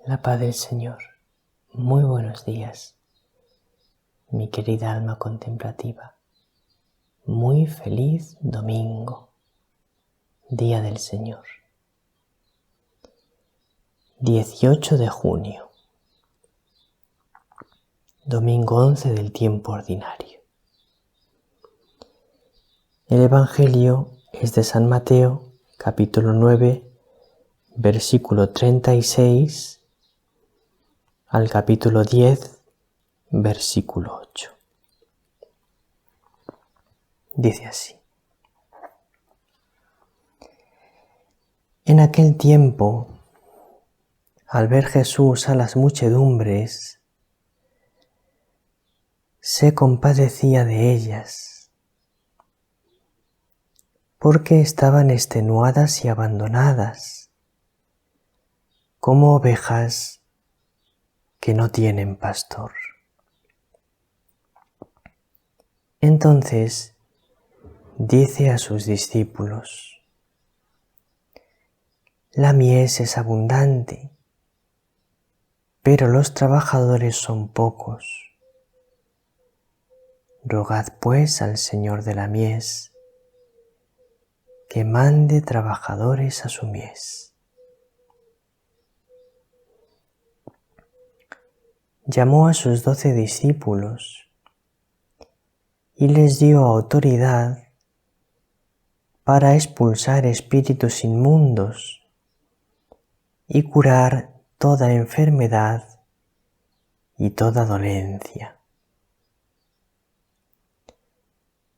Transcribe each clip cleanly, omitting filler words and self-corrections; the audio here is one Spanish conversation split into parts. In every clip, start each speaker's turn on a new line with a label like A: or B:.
A: La paz del Señor. Muy buenos días, mi querida alma contemplativa. Muy feliz domingo, Día del Señor. 18 de junio, domingo 11 del tiempo ordinario. El Evangelio es de San Mateo, capítulo 9, versículo 36 al capítulo 10, versículo 8. Dice así: En aquel tiempo, al ver Jesús a las muchedumbres, se compadecía de ellas, porque estaban extenuadas y abandonadas, como ovejas que no tienen pastor. Entonces dice a sus discípulos: La mies es abundante, pero los trabajadores son pocos. Rogad pues al Señor de la mies que mande trabajadores a su mies. Llamó a sus 12 discípulos y les dio autoridad para expulsar espíritus inmundos y curar toda enfermedad y toda dolencia.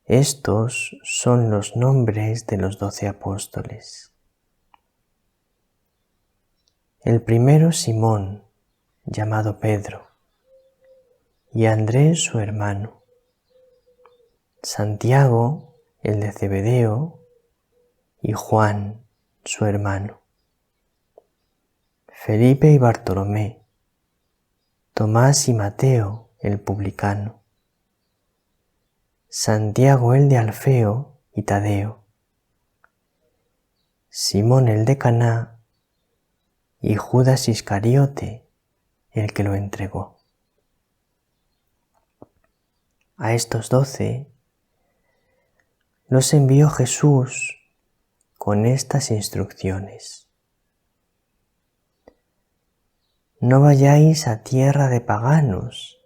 A: Estos son los nombres de los 12 apóstoles. El primero, Simón, llamado Pedro, y Andrés su hermano, Santiago, el de Zebedeo, y Juan, su hermano, Felipe y Bartolomé, Tomás y Mateo, el publicano, Santiago el de Alfeo y Tadeo, Simón el de Caná y Judas Iscariote, el que lo entregó. A estos 12 los envió Jesús con estas instrucciones: No vayáis a tierra de paganos,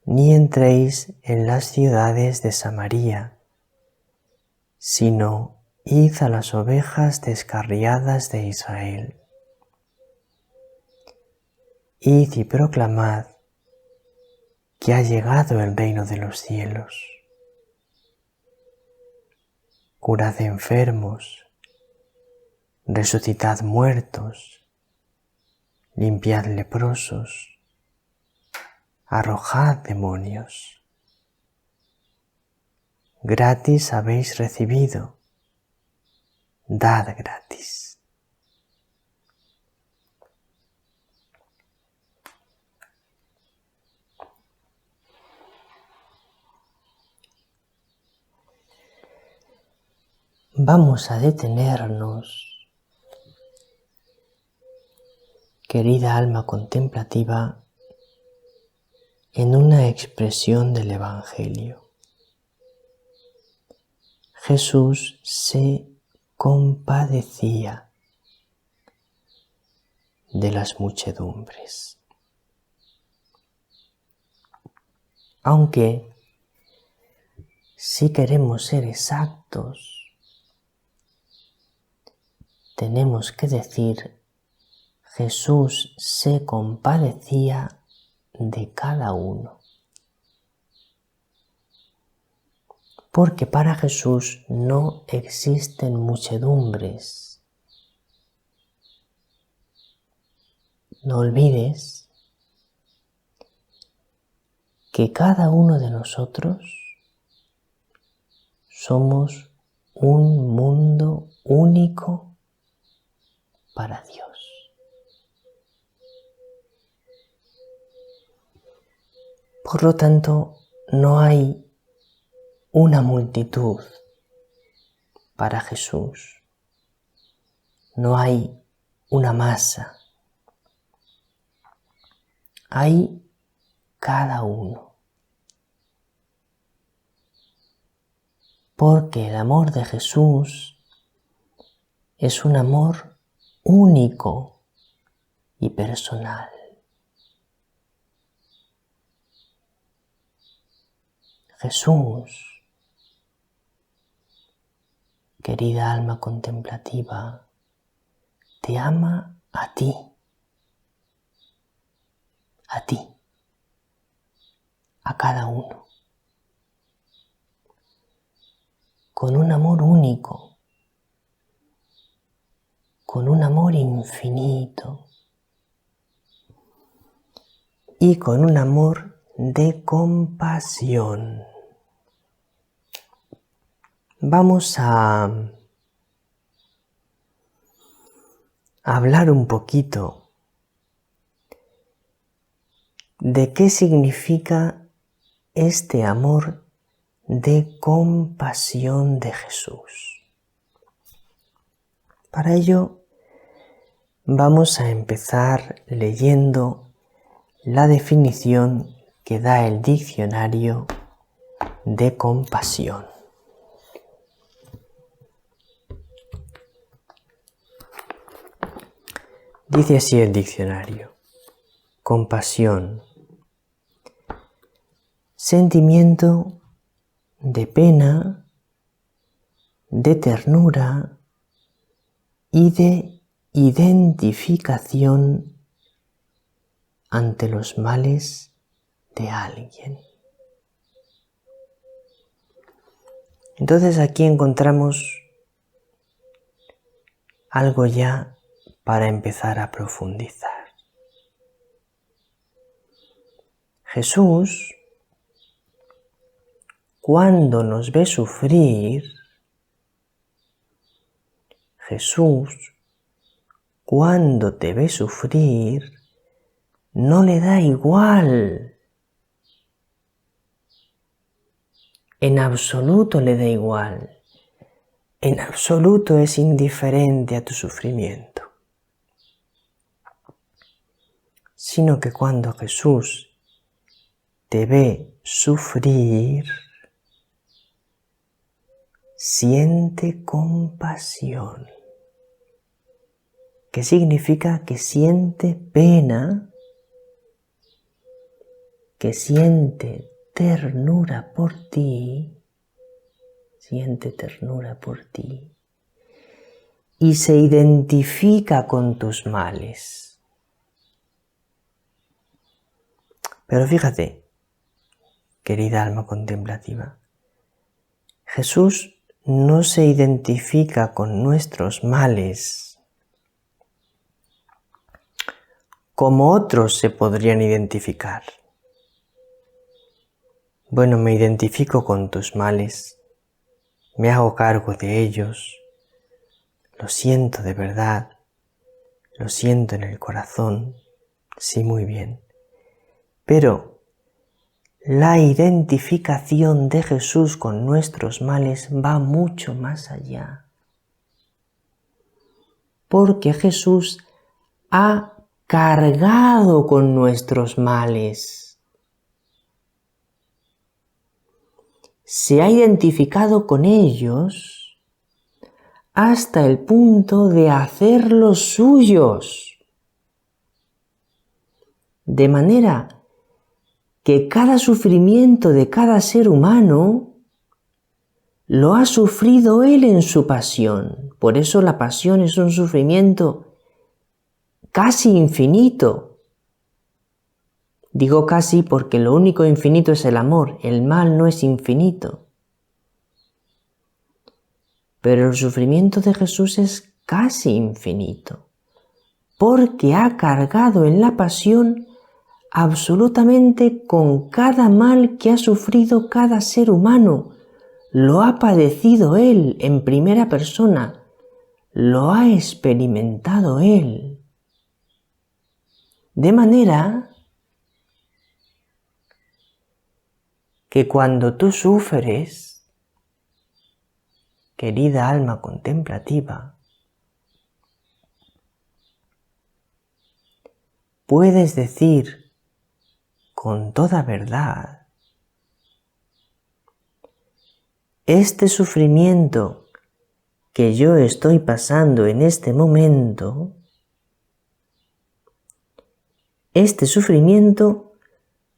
A: ni entréis en las ciudades de Samaria, sino id a las ovejas descarriadas de Israel. Id y proclamad que ha llegado el reino de los cielos. Curad enfermos, resucitad muertos, limpiad leprosos, arrojad demonios. Gratis habéis recibido, dad gratis. Vamos a detenernos, querida alma contemplativa, en una expresión del Evangelio. Jesús se compadecía de las muchedumbres. Aunque, si queremos ser exactos, tenemos que decir: Jesús se compadecía de cada uno. Porque para Jesús no existen muchedumbres. No olvides que cada uno de nosotros somos un mundo único para Dios. Por lo tanto, no hay una multitud para Jesús. No hay una masa. hay cada uno. Porque el amor de Jesús es un amor único y personal. Jesús, querida alma contemplativa, te ama a ti, a cada uno, con un amor único, con un amor infinito y con un amor de compasión. Vamos a hablar un poquito de qué significa este amor de compasión de Jesús. Para ello, vamos a empezar leyendo la definición que da el diccionario de compasión. Dice así el diccionario: compasión, sentimiento de pena, de ternura y de identificación ante los males de alguien. Entonces aquí encontramos algo ya para empezar a profundizar. Jesús, cuando nos ve sufrir, Jesús, cuando te ve sufrir, no le da igual. En absoluto le da igual. En absoluto es indiferente a tu sufrimiento. Sino que cuando Jesús te ve sufrir, siente compasión. ¿Qué significa? Que siente pena, que siente ternura por ti, y se identifica con tus males. Pero fíjate, querida alma contemplativa, Jesús no se identifica con nuestros males como otros se podrían identificar. Bueno, me identifico con tus males, me hago cargo de ellos, lo siento de verdad, lo siento en el corazón, sí, muy bien. Pero la identificación de Jesús con nuestros males va mucho más allá. Porque Jesús ha cargado con nuestros males. Se ha identificado con ellos hasta el punto de hacerlos suyos. De manera que cada sufrimiento de cada ser humano lo ha sufrido Él en su pasión. Por eso la pasión es un sufrimiento casi infinito. Digo casi porque lo único infinito es el amor, el mal no es infinito. Pero el sufrimiento de Jesús es casi infinito, porque ha cargado en la pasión absolutamente con cada mal que ha sufrido cada ser humano. Lo ha padecido Él en primera persona, lo ha experimentado Él. De manera que cuando tú sufres, querida alma contemplativa, puedes decir con toda verdad. Este sufrimiento que yo estoy pasando en este momento, este sufrimiento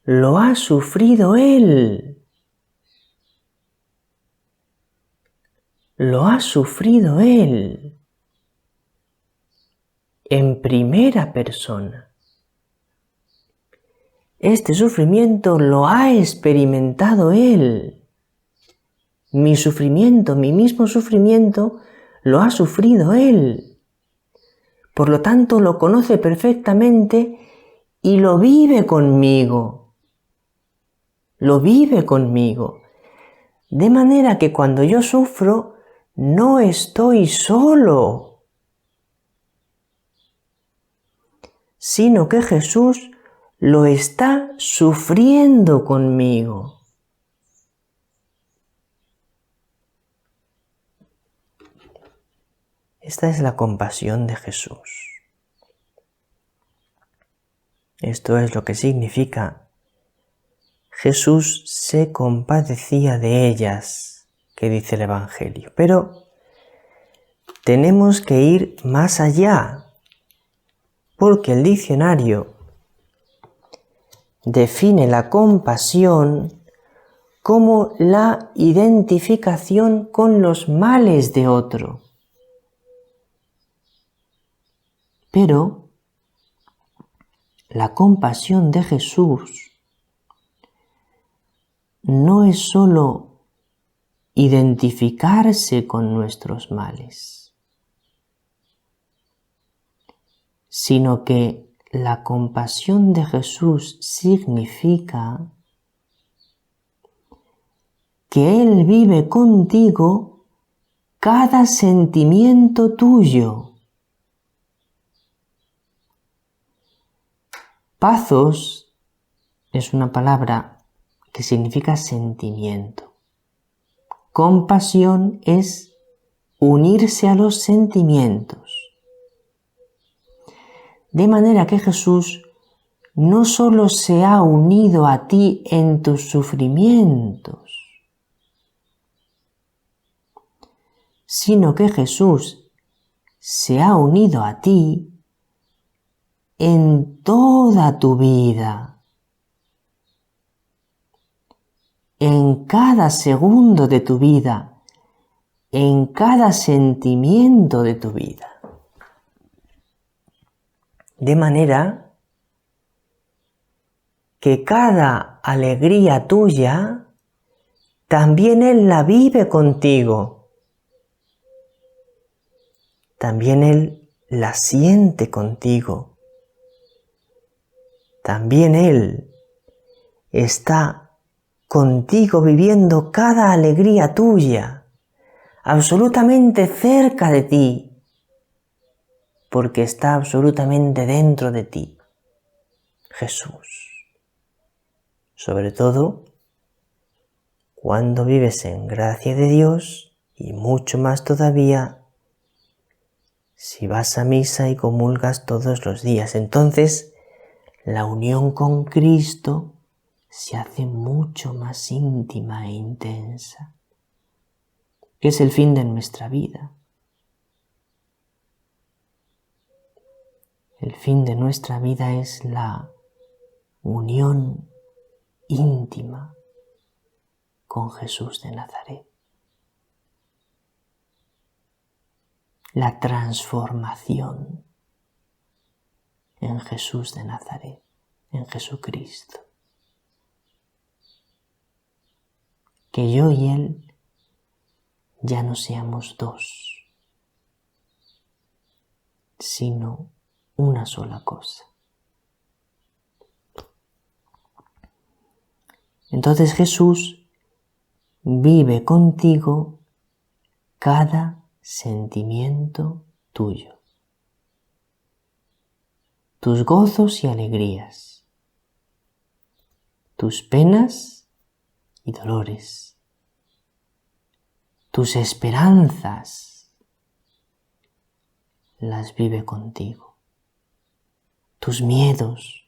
A: lo ha sufrido Él. Lo ha sufrido Él en primera persona. Este sufrimiento lo ha experimentado Él. Mi sufrimiento, mi mismo sufrimiento, lo ha sufrido Él. Por lo tanto, lo conoce perfectamente y lo vive conmigo. Lo vive conmigo. De manera que cuando yo sufro, no estoy solo, sino que Jesús lo está sufriendo conmigo. Esta es la compasión de Jesús. Esto es lo que significa: Jesús se compadecía de ellas, que dice el Evangelio. Pero tenemos que ir más allá, porque el diccionario define la compasión como la identificación con los males de otro. Pero la compasión de Jesús no es sólo identificarse con nuestros males, sino que la compasión de Jesús significa que Él vive contigo cada sentimiento tuyo. Pathos es una palabra que significa sentimiento. Compasión es unirse a los sentimientos. De manera que Jesús no solo se ha unido a ti en tus sufrimientos, sino que Jesús se ha unido a ti en toda tu vida, en cada segundo de tu vida, en cada sentimiento de tu vida. De manera que cada alegría tuya también Él la vive contigo. También Él la siente contigo. También Él está contigo viviendo cada alegría tuya, absolutamente cerca de ti, porque está absolutamente dentro de ti, Jesús. Sobre todo, cuando vives en gracia de Dios, y mucho más todavía, si vas a misa y comulgas todos los días. Entonces, la unión con Cristo se hace mucho más íntima e intensa, que es el fin de nuestra vida. El fin de nuestra vida es la unión íntima con Jesús de Nazaret. La transformación en Jesús de Nazaret, en Jesucristo. Que yo y Él ya no seamos dos, sino una sola cosa. Entonces Jesús vive contigo cada sentimiento tuyo, tus gozos y alegrías, tus penas y dolores, tus esperanzas, las vive contigo, tus miedos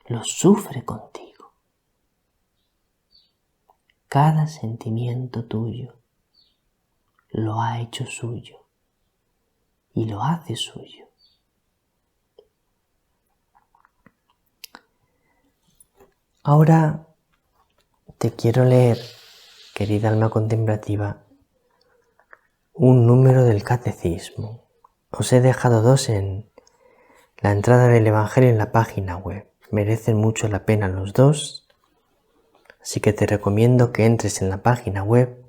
A: lo sufre contigo. Cada sentimiento tuyo lo ha hecho suyo y lo hace suyo. Ahora te quiero leer, querida alma contemplativa, un número del catecismo. Os he dejado 2 en la entrada del Evangelio en la página web. Merecen mucho la pena los 2, así que te recomiendo que entres en la página web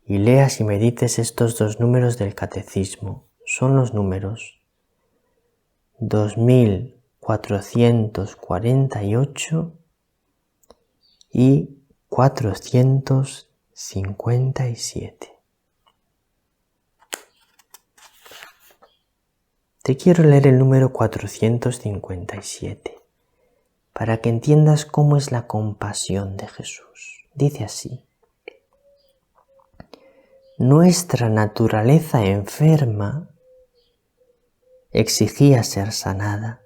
A: y leas y medites estos 2 números del catecismo. Son los números 2448 y 457. Te quiero leer el número 457 para que entiendas cómo es la compasión de Jesús. Dice así: nuestra naturaleza enferma exigía ser sanada,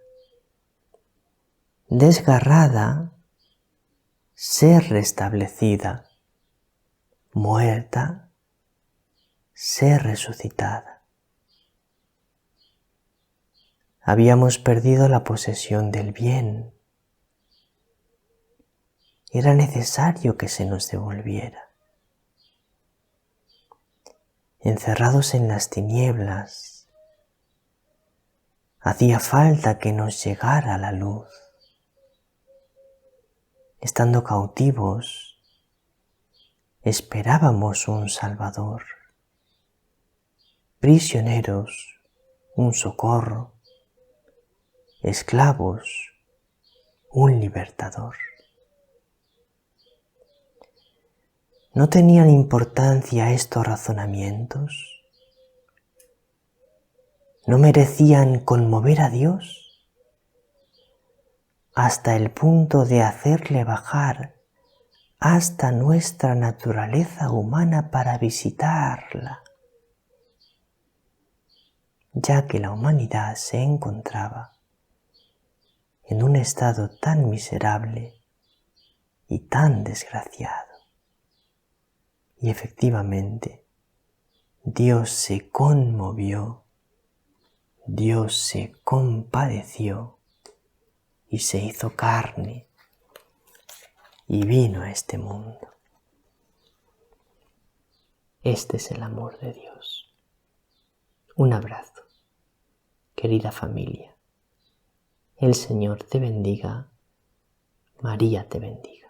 A: desgarrada, ser restablecida, muerta, ser resucitada. Habíamos perdido la posesión del bien. Era necesario que se nos devolviera. Encerrados en las tinieblas, hacía falta que nos llegara la luz. Estando cautivos, esperábamos un Salvador. Prisioneros, un socorro. Esclavos, un libertador. ¿No tenían importancia estos razonamientos? ¿No merecían conmover a Dios hasta el punto de hacerle bajar hasta nuestra naturaleza humana para visitarla, ya que la humanidad se encontraba en un estado tan miserable y tan desgraciado? Y efectivamente, Dios se conmovió, Dios se compadeció y se hizo carne y vino a este mundo. Este es el amor de Dios. Un abrazo, querida familia. El Señor te bendiga, María te bendiga.